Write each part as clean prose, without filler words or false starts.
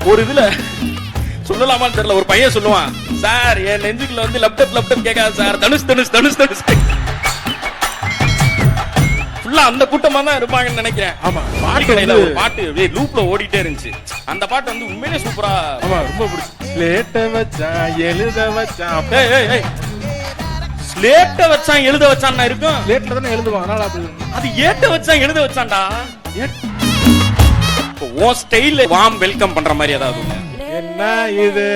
ஒரு இதுல சொல்லலாமான்னு தெரியல, ஒரு பையன் சொல்லுவான், சார் என் நெஞ்சுக்குள்ள வந்து லேப்டாப் கேட்காது சார், தனுஷ் தனுஷ் தனுஷ் தனுஷ். ஃபுல்லா அந்த கூட்டமா தான் இருப்பாங்கன்னு நினைக்கிறேன். ஆமா, பாட்டு கடையில ஒரு பாட்டு லூப்ல ஓடிட்டே இருந்துச்சு. அந்த பாட்டு வந்து உண்மையிலே சூப்பரா. ஆமா, ரொம்ப பிடிச்சி. ஸ்லேட்ட வச்சான் எழுத வச்சான். ஸ்லேட்ட வச்சான் எழுத வச்சான்னா இருக்கும். ஸ்லேட்ல தானே எழுதுவான், அதனால அப்படி. அது ஏட்ட வச்சான் எழுத வச்சான்டா. உன் ஸ்டைல் வார்ம் வெல்கம் பண்ற மாதிரி ஏதாவது ஒண்ணு. என்ன இது?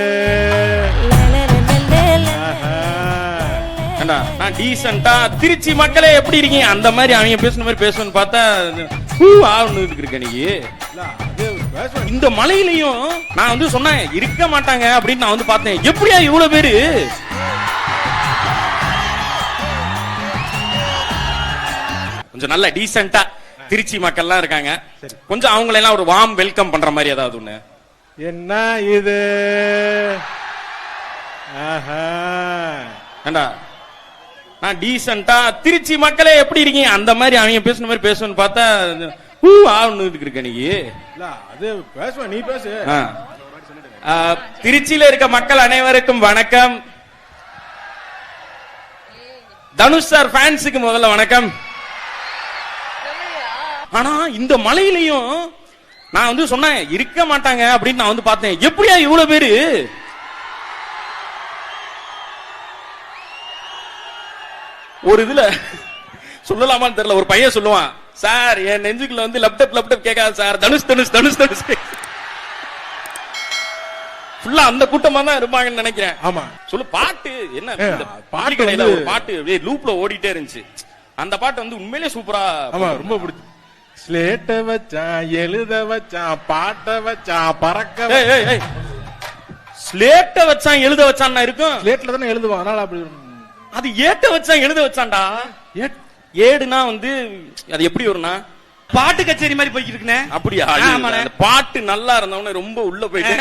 நான் டீசென்ட்டா திருச்சி மக்களே எப்படி இருக்கீங்க அந்த மாதிரி அவங்க பேசுன மாதிரி பேசணும்னு பார்த்தா இருக்கு நீ. இந்த மலையிலையும் நான் வந்து சொன்னேன் இருக்க மாட்டாங்க அப்படின்னு நான் வந்து பார்த்தேன். எப்படியா இவ்வளவு பேரு? கொஞ்சம் நல்ல டீசென்ட்டா திருச்சி மக்கள்லாம் இருக்காங்க. கொஞ்சம் அவங்களை எல்லாம் ஒரு வார்ம் வெல்கம் பண்ற மாதிரி ஏதாவது ஒண்ணு. என்ன இது? ஏண்டா நான் டீசென்ட்டா திருச்சி மக்களே எப்படி இருக்கீங்க அந்த மாதிரி அவங்க பேசுன மாதிரி பேசணும்னு பார்த்தா இருக்கு நீ. அது பேசுவ, நீ பேசு. திருச்சியில இருக்க மக்கள் அனைவருக்கும் வணக்கம். தனுஷ் சார் ஃபேன்ஸுக்கு முதல்ல வணக்கம். ஆனா இந்த மலையிலையும் நான் வந்து சொன்னேன் இருக்க மாட்டாங்க அப்படின்னு நான் வந்து பார்த்தேன். எப்படியா இவ்வளவு பேரு? ஒரு இதுல சொல்லலாமான்னு தெரியல, ஒரு பையன் சொல்லுவான், சார் என் நெஞ்சுக்குள்ள வந்து லேப்டாப் கேட்காது சார், தனுஷ் தனுஷ் தனுஷ் தனுஷ். ஃபுல்லா அந்த கூட்டமா தான் இருப்பாங்கன்னு நினைக்கிறேன். ஆமா, சொல்லு. பாட்டு என்ன? பாட்டு கடையில ஒரு பாட்டு லூப்ல ஓடிட்டே இருந்துச்சு. அந்த பாட்டு வந்து உண்மையிலே சூப்பரா. ஆமா, ரொம்ப பிடிச்சி. ஸ்லேட்ட வச்சான் எழுத வச்சான், பாட்ட வச்சான் பறக்க. ஸ்லேட்ட வச்சான் எழுத வச்சான்னா இருக்கும். ஸ்லேட்ல தானே எழுதுவான், அதனால அப்படி. அது ஏட்ட வச்சான் எழுத வச்சான்டா. ஏடுனா வந்து அது எப்படி வரும்னா பாட்டு கச்சேரி மாதிரி போய்கிட்டு இருக்குனே. அப்படியா? பாட்டு நல்லா இருந்தவன ரொம்ப உள்ள போயிட்டு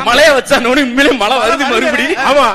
மழைய வச்சானோன்னு உண்மையிலே மழை வருது மறுபடியும். ஆமா.